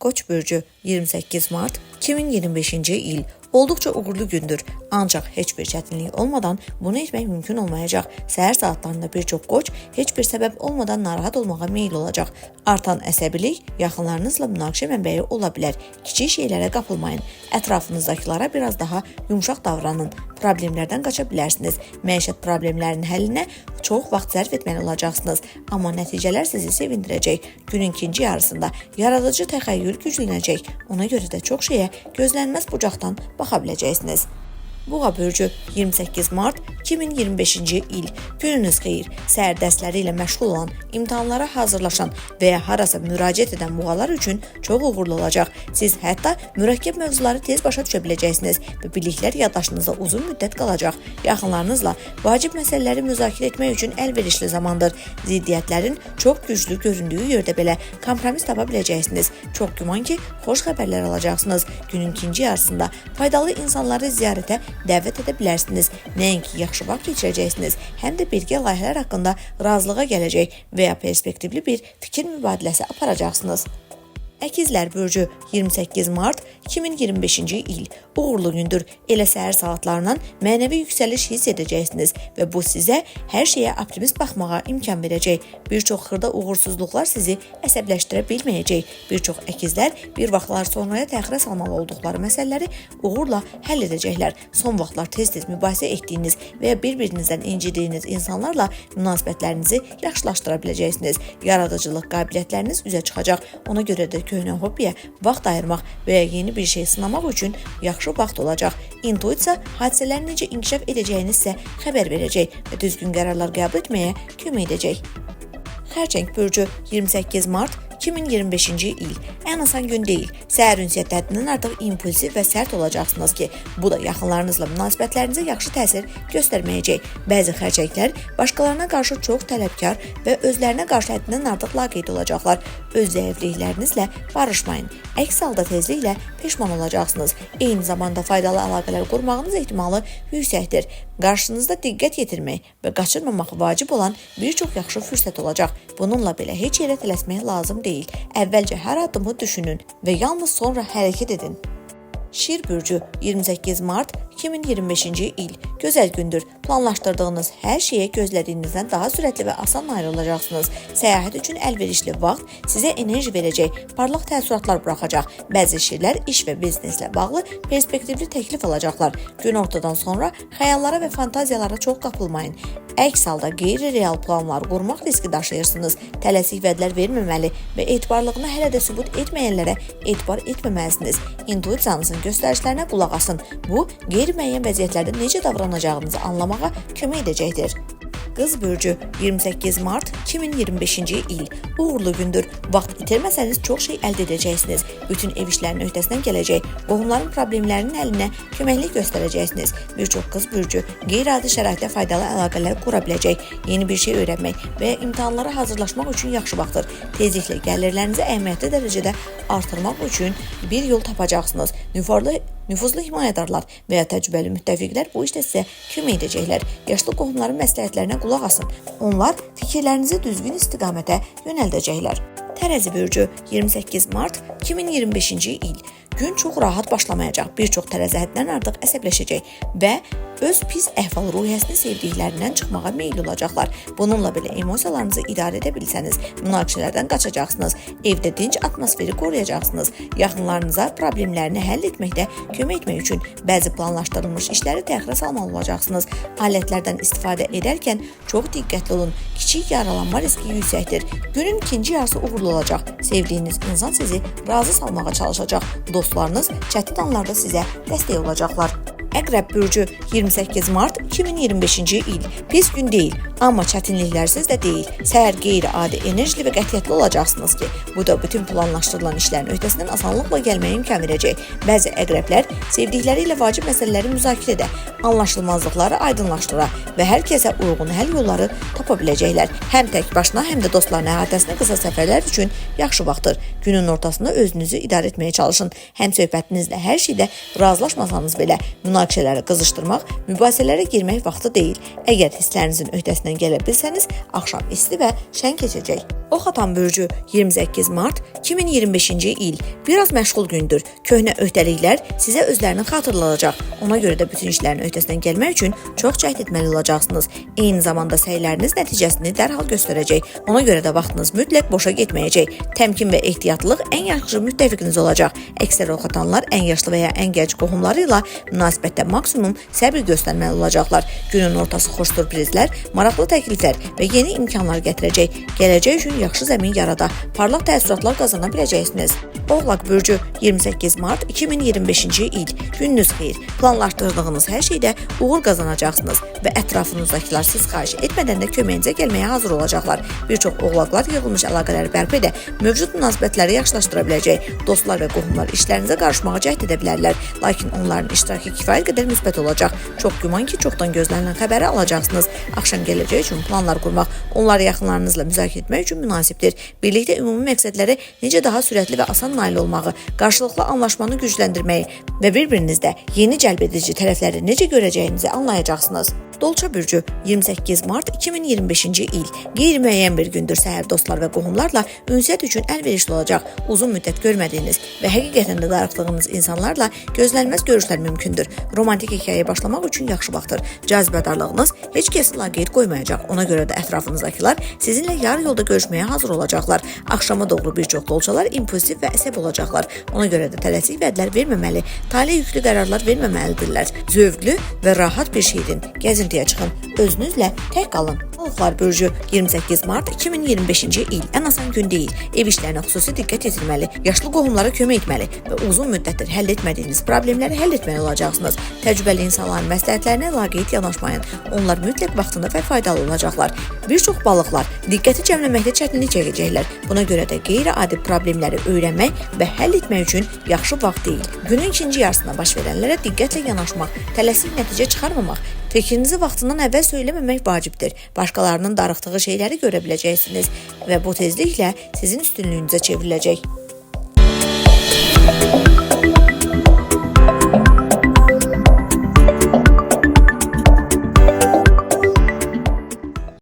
Koç bürcü 28 Mart 2025-ci il olduqca uğurlu gündür. Ancaq heç bir çətinlik olmadan bunu etmək mümkün olmayacaq. Səhər saatlarında bir çox qoç heç bir səbəb olmadan narahat olmağa meyil olacaq. Artan əsəbilik yaxınlarınızla münaqişə mənbəyi ola bilər. Kiçik şeylərə qapılmayın. Ətrafınızdakılara biraz daha yumşaq davranın. Problemlərdən qaça bilərsiniz. Məişət problemlərinin həllinə çox vaxt sərf etməli olacaqsınız. Amma nəticələr sizi sevindirəcək. Günün ikinci yarısında yaradıcı təxəyyül güclənəcək. Ona görə də çox şeyə gözlənməz bucaqdan baxa biləcəksiniz. Boğa bürcü 28 Mart 2025-ci il. Gününüz xeyir. Səhər dərsləri ilə məşğul olan, imtahanlara hazırlaşan və ya harasa müraciət edən boğalar üçün çox uğurlu olacaq. Siz hətta mürəkkəb mövzuları tez başa düşə biləcəksiniz və biliklər yaddaşınızda uzun müddət qalacaq. Yaxınlarınızla vacib məsələləri müzakirə etmək üçün əlverişli zamandır. Ziddiyyətlərin çox güclü göründüyü yerdə belə kompromis tapa biləcəksiniz. Çox güman ki, xoş xəbərlər alacaqsınız. Günün ikinci yarısında faydalı insanları ziyarətə dəvət edə bilərsiniz. Nəinki yaxşı vaxt keçirəcəksiniz, həm də birgə layihələr haqqında razılığa gələcək və ya perspektivli bir fikir mübadiləsi aparacaqsınız. Əkizlər bürcü 28 Mart 2025-ci il uğurlu gündür. Elə səhər saatlarından mənəvi yüksəliş hiss edəcəksiniz və bu sizə hər şeyə optimist baxmağa imkan verəcək. Bir çox xırda uğursuzluqlar sizi əsəbləşdirə bilməyəcək. Bir çox əkizlər bir vaxtlar sonraya təxirə salmalı olduqları məsələləri uğurla həll edəcəklər. Son vaxtlar tez-tez mübahisə etdiyiniz və ya bir-birinizdən incidiyiniz insanlarla münasibətlərinizi yaxşılaşdıra biləcəksiniz. Yaradıcılıq qabiliyyətləriniz üzə çıxacaq. Ona görə də köhnə hobbiyə vaxt ayırmaq və ya yeni bir şey sınamaq üçün yaxşı vaxt olacaq. İntuisiya hadisələrin necə inkişaf edəcəyini sizə xəbər verəcək və düzgün qərarlar qəbul etməyə kömək edəcək. Xərçəng bürcü 28 Mart 2025-ci il. Ən asan gün deyil. Səhər ünsiyyət həddindən artıq impulsiv və sərt olacaqsınız ki, bu da yaxınlarınızla münasibətlərinizə yaxşı təsir göstərməyəcək. Bəzi xərçənglər başqalarına qarşı çox tələbkar və özlərinə qarşı həddindən artıq laqeyd olacaqlar. Öz zəifliklərinizlə barışmayın. Əks halda tezliklə peşman olacaqsınız. Eyni zamanda faydalı əlaqələr qurmağınız ehtimalı yüksəkdir. Qarşınızda diqqət yetirmək və qaçırmamaq vacib olan bir çox yaxşı fürsət olacaq. Bununla belə heç yerə tələsmək lazım deyil. Əvvəlcə hər addımı düşünün və yalnız sonra hərəkət edin. Şir bürcü 28 Mart 2025-ci il. Gözəl gündür. Planlaşdırdığınız hər şeyə gözlədiyinizdən daha sürətli və asan nail olacaqsınız. Səyahət üçün əlverişli vaxt sizə enerji verəcək, parlaq təəssüratlar buraxacaq. Bəzi şirlər iş və bizneslə bağlı perspektivli təklif alacaqlar. Gün ortadan sonra xəyallara və fantaziyalara çox qapılmayın. Əks halda qeyri-real planlar qurmaq riski daşıyırsınız. Tələsik vədlər verməməli və etibarlığını hələ də sübut etməyənlərə etibar etməməlisiniz. İntuisiyanızın göstərişlərinə qulaq asın. Bu, qeyri-müəyyən vəziyyətlərdə necə davranacağınızı anlamağa kömək edəcəkdir. Qız bürcü 28 Mart 2025-ci il. Uğurlu gündür. Vaxt itirməsəniz çox şey əldə edəcəksiniz. Bütün ev işlərinin öhdəsindən gələcək. Qohumların problemlərinin həllinə köməklik göstərəcəksiniz. Bir çox qız bürcü qeyri-adi şəraitdə faydalı əlaqələr qura biləcək. Yeni bir şey öyrənmək və ya imtahanlara hazırlaşmaq üçün yaxşı vaxtdır. Tezliklə gəlirlərinizi əhəmiyyətli dərəcədə artırmaq üçün bir yol tapacaqsınız. Nüfuzlu himayədarlar və ya təcrübəli müttəfiqlər bu işdə sizə kömək edəcəklər. Yaşlı qohumların məsləhətlərinə qulaq asın. Onlar fikirlərinizi düzgün istiqamətə yönəldəcəklər. Tərəzi bürcü 28 Mart 2025-ci il. Gün çox rahat başlamayacaq. Bir çox tərəzi həddindən artıq əsəbləşəcək və öz pis əhval-ruhiyyəsini sevdiklərindən çıxmağa meyil olacaqlar. Bununla belə emosiyalarınızı idarə edə bilsəniz, münaqişələrdən qaçacaqsınız, evdə dinc atmosferi qoruyacaqsınız. Yaxınlarınıza problemlərini həll etməkdə kömək etmək üçün bəzi planlaşdırılmış işləri təxirə salmalı olacaqsınız. Alətlərdən istifadə edərkən çox diqqətli olun. Kiçik yaralanma riski yüksəkdir. Günün ikinci yarısı uğurlu olacaq. Sevdiyiniz insan sizi razı salmağa çalışacaq. Dostlarınız çətin anlarda sizə dəstək olacaqlar. Əqrəb bürcü 28 Mart 2025-ci il. Pis gün deyil, amma çətinliklərsiz də deyil. Səhər qeyri-adi enerjili və qətiyyətli olacaqsınız ki, bu da bütün planlaşdırılan işlərin öhdəsindən asanlıqla gəlməyə imkan verəcək. Bəzi əqrəblər sevdikləri ilə vacib məsələləri müzakirə edə, anlaşılmazlıqları aydınlaşdıra və hər kəsə uyğun həll yolları tapa biləcəklər. Həm tək başına, həm də dostların əhatəsində qısa səfərlər üçün yaxşı vaxtdır. Günün ortasında özünüzü idarə etməyə çalışın. Həm söhbətinizlə hər şeydə razılaşmasanız belə münaqişələri qızışdırmaq, mübahisələrə girmək girmək vaxtı deyil. Əgər hisslərinizin öhdəsindən gələ bilsəniz, axşam isti və şən keçəcək. Ox atan bürcü 28 mart 2025-ci il biraz məşğul gündür. Köhnə öhdəliklər sizə özlərini xatırladacaq. Ona görə də bütün işlərin öhdəsindən gəlmək üçün çox cəhd etməli olacaqsınız. Eyni zamanda səyləriniz nəticəsini dərhal göstərəcək. Ona görə də vaxtınız mütləq boşa getməyəcək. Təmkin və ehtiyatlılıq ən yaxşı müttəfiqiniz olacaq. Əksər ox atanlar ən yaşlı və ya ən gənc qohumları ilə münasibətdə maksimum səbir göstərməli olacaqlar. Günün ortası xoş sürprizlər, maraqlı təkliflər və yeni imkanlar gətirəcək. Gələcək üçün yaxşı zəmin yarada, parlaq təəssüratlar qazana biləcəksiniz. Oğlaq bürcü 28 mart 2025-ci il. Gününüz xeyir. Planlaşdırdığınız hər şeydə uğur qazanacaqsınız və ətrafınızdakılar siz xahiş etmədən də köməyinizə gəlməyə hazır olacaqlar. Bir çox oğlaqlar yığılmış əlaqələri bərpa edə, mövcud münasibətləri yaxşılaşdıra biləcək. Dostlar və qohumlar işlərinizə qarışmağa cəhd edə bilərlər, lakin onların iştirakı kifayət qədər müsbət olacaq. Çox güman ki, çoxdan gözlənilən xəbəri alacaqsınız. Axşam gələcək üçün planlar qurmaq, onları yaxınlarınızla müzakirə etmək üçün münasibdir. Birlikdə ümumi məqsədlərə necə daha sürətli və asan nail olmağı, qarşılıqlı anlaşmanı gücləndirməyi və bir-birinizdə yeni cəlbedici tərəfləri necə görəcəyinizi anlayacaqsınız. Dolça bürcü 28 mart 2025-ci il qeyri-müəyyən bir gündür. Səhər dostlar və qohumlarla ünsiyyət üçün əlverişli olacaq. Uzun müddət görmədiyiniz və həqiqətən də darıxdığınız insanlarla gözlənilməz görüşlər mümkündür. Romantik hekayəyə başlamaq üçün yaxşı vaxtdır. Cazibədarlığınız heç kəsi laqeyd qoymayacaq. Ona görə də ətrafınızdakılar sizinlə yarı yolda görüşməyə hazır olacaqlar. Axşama doğru bir çox dolçalar impulsiv və əsəb olacaqlar. Ona görə də tələsik vədlər verməməli, talih yüklü qərarlar verməməlidirlər. Zövqlü və rahat bir şeydin. Gəzintiyə çıxın. Özünüzlə tək qalın. Balıqlar bürcü 28 mart 2025-ci il ən asan gün deyil. Ev işlərinə xüsusi diqqət yetirməli, yaşlı qohumlara kömək etməli və uzun müddətdir həll etmədiyiniz problemləri həll etməli olacaqsınız. Təcrübəli insanların məsləhətlərinə laqeyd yanaşmayın. Onlar mütləq vaxtında və faydalı olacaqlar. Bir çox balıqlar diqqəti cəmləməkdə çətinlik çəkəcəklər. Buna görə də qeyri-adi problemləri öyrənmək və həll etmək üçün yaxşı vaxt deyil. Günün ikinci yarısına baş verənlərə diqqətlə yanaşmaq, tələsik nəticə çıxarmamaq, fikrinizi vaxtından əvvəl söyləməmək vacibdir. Başqalarının darıxdığı şeyləri görə biləcəksiniz və bu tezliklə sizin üstünlüyünüzə çevriləcək.